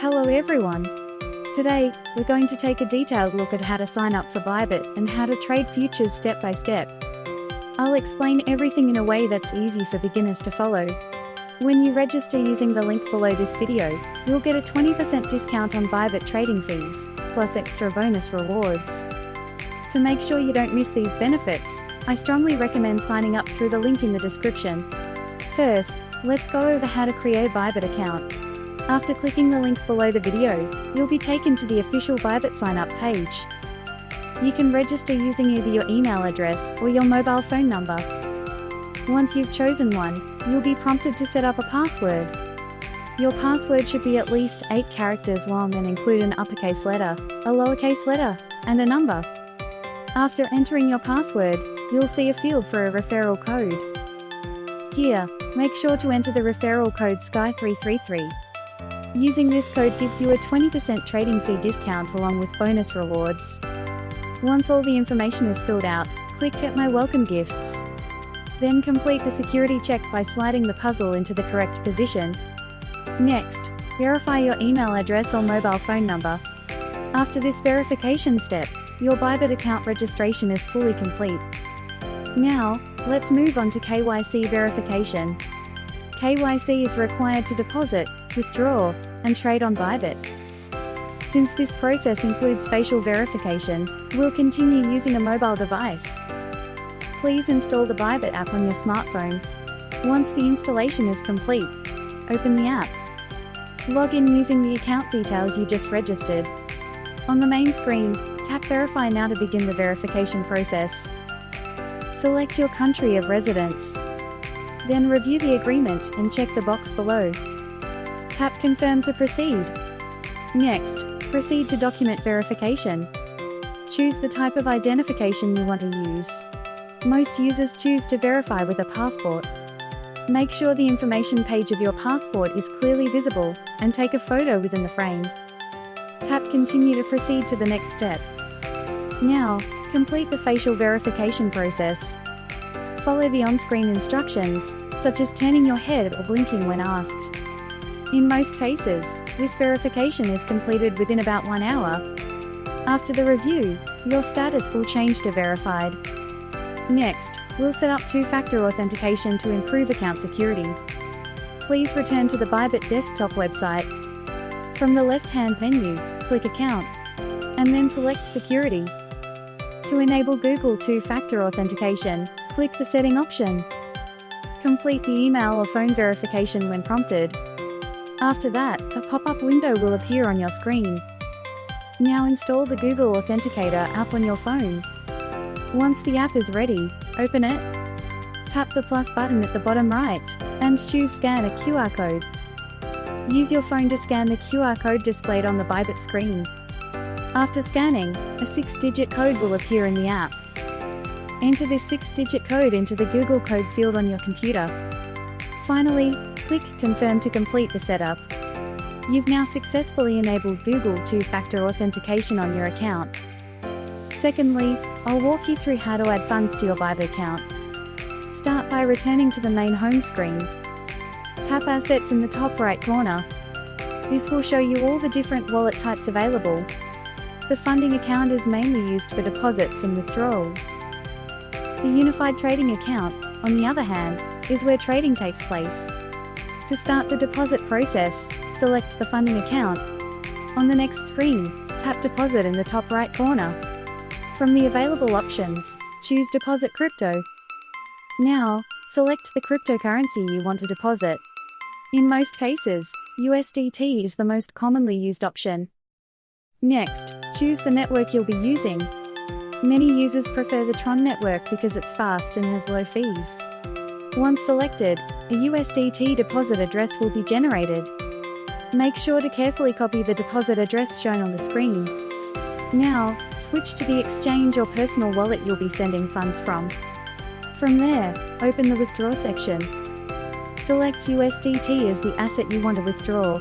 Hello everyone. Today, we're going to take a detailed look at how to sign up for Bybit and how to trade futures step by step. I'll explain everything in a way that's easy for beginners to follow. When you register using the link below this video, you'll get a 20% discount on Bybit trading fees, plus extra bonus rewards. To make sure you don't miss these benefits, I strongly recommend signing up through the link in the description. First, let's go over how to create a Bybit account. After clicking the link below the video, you'll be taken to the official Bybit sign-up page. You can register using either your email address or your mobile phone number. Once you've chosen one, you'll be prompted to set up a password. Your password should be at least 8 characters long and include an uppercase letter, a lowercase letter, and a number. After entering your password, you'll see a field for a referral code. Here, make sure to enter the referral code SKY333. Using this code gives you a 20% trading fee discount along with bonus rewards. Once all the information is filled out, click Get My Welcome Gifts. Then complete the security check by sliding the puzzle into the correct position. Next, verify your email address or mobile phone number. After this verification step, your Bybit account registration is fully complete. Now, let's move on to KYC verification. KYC is required to deposit, withdraw, and trade on Bybit. Since this process includes facial verification, we'll continue using a mobile device. Please install the Bybit app on your smartphone. Once the installation is complete, open the app. Log in using the account details you just registered. On the main screen, tap Verify now to begin the verification process. Select your country of residence. Then review the agreement and check the box below. Tap Confirm to proceed. Next, proceed to document verification. Choose the type of identification you want to use. Most users choose to verify with a passport. Make sure the information page of your passport is clearly visible, and take a photo within the frame. Tap Continue to proceed to the next step. Now, complete the facial verification process. Follow the on-screen instructions, such as turning your head or blinking when asked. In most cases, this verification is completed within about 1 hour. After the review, your status will change to verified. Next, we'll set up two-factor authentication to improve account security. Please return to the Bybit desktop website. From the left-hand menu, click Account, and then select Security. To enable Google two-factor authentication, click the Setting option. Complete the email or phone verification when prompted. After that, a pop-up window will appear on your screen. Now install the Google Authenticator app on your phone. Once the app is ready, open it. Tap the plus button at the bottom right, and choose Scan a QR code. Use your phone to scan the QR code displayed on the Bybit screen. After scanning, a 6-digit code will appear in the app. Enter this 6-digit code into the Google code field on your computer. Finally, click Confirm to complete the setup. You've now successfully enabled Google two-factor authentication on your account. Secondly, I'll walk you through how to add funds to your Bybit account. Start by returning to the main home screen. Tap Assets in the top right corner. This will show you all the different wallet types available. The funding account is mainly used for deposits and withdrawals. The unified trading account, on the other hand, is where trading takes place. To start the deposit process, select the funding account. On the next screen, tap Deposit in the top right corner. From the available options, choose Deposit Crypto. Now, select the cryptocurrency you want to deposit. In most cases, USDT is the most commonly used option. Next, choose the network you'll be using. Many users prefer the Tron network because it's fast and has low fees. Once selected, a USDT deposit address will be generated. Make sure to carefully copy the deposit address shown on the screen. Now, switch to the exchange or personal wallet you'll be sending funds from. From there, open the Withdraw section. Select USDT as the asset you want to withdraw.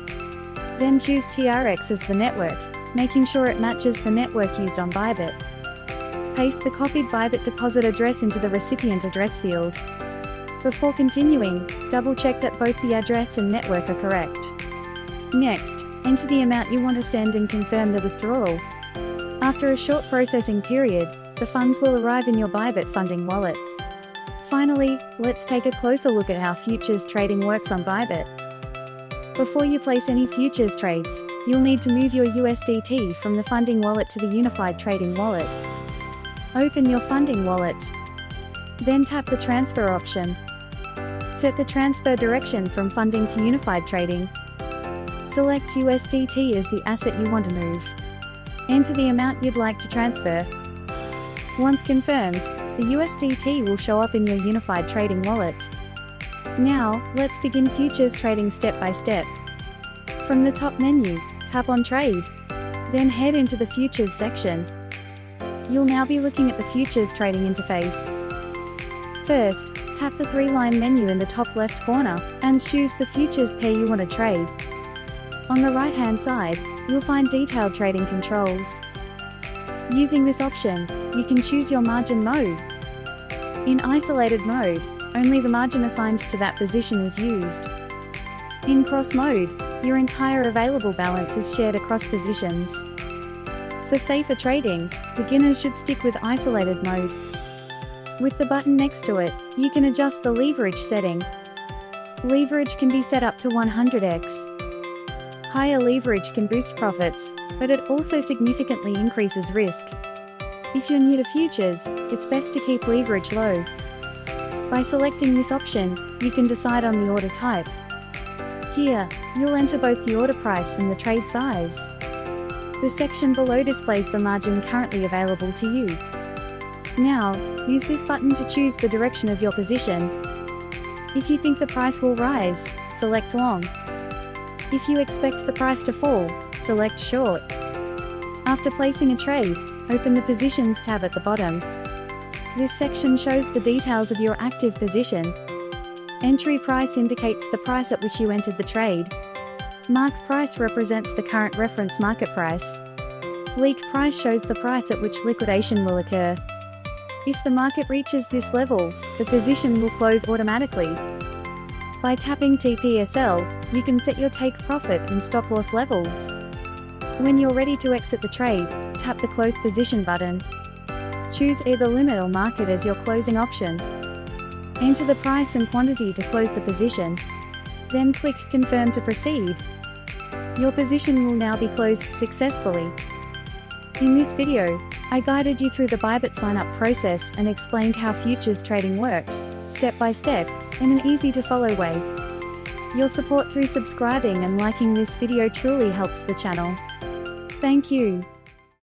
Then choose TRX as the network, making sure it matches the network used on Bybit. Paste the copied Bybit deposit address into the recipient address field. Before continuing, double-check that both the address and network are correct. Next, Enter the amount you want to send and confirm the withdrawal. After a short processing period, the funds will arrive in your Bybit funding wallet. Finally, let's take a closer look at how futures trading works on Bybit. Before you place any futures trades, you'll need to move your USDT from the funding wallet to the unified trading wallet. Open your funding wallet. Then tap the transfer option. Set the transfer direction from funding to unified trading. Select USDT as the asset you want to move. Enter the amount you'd like to transfer. Once confirmed, the USDT will show up in your unified trading wallet. Now, let's begin futures trading step by step. From the top menu, tap on Trade. Then head into the Futures section. You'll now be looking at the futures trading interface. First, tap the three-line menu in the top left corner and choose the futures pair you want to trade. On the right-hand side, you'll find detailed trading controls. Using this option, you can choose your margin mode. In isolated mode, only the margin assigned to that position is used. In cross mode, your entire available balance is shared across positions. For safer trading, beginners should stick with isolated mode. With the button next to it, you can adjust the leverage setting. Leverage can be set up to 100x. Higher leverage can boost profits, but it also significantly increases risk. If you're new to futures, it's best to keep leverage low. By selecting this option, you can decide on the order type. Here, you'll enter both the order price and the trade size. The section below displays the margin currently available to you. Now, use this button to choose the direction of your position. If you think the price will rise, select long. If you expect the price to fall, select short. After placing a trade, open the Positions tab at the bottom. This section shows the details of your active position. Entry price indicates the price at which you entered the trade. Mark price represents the current reference market price. Leak price shows the price at which liquidation will occur. If the market reaches this level, the position will close automatically. By tapping TPSL, you can set your take profit and stop loss levels. When you're ready to exit the trade, tap the Close Position button. Choose either limit or market as your closing option. Enter the price and quantity to close the position. Then click Confirm to proceed. Your position will now be closed successfully. In this video, I guided you through the Bybit sign-up process and explained how futures trading works, step by step, in an easy-to-follow way. Your support through subscribing and liking this video truly helps the channel. Thank you.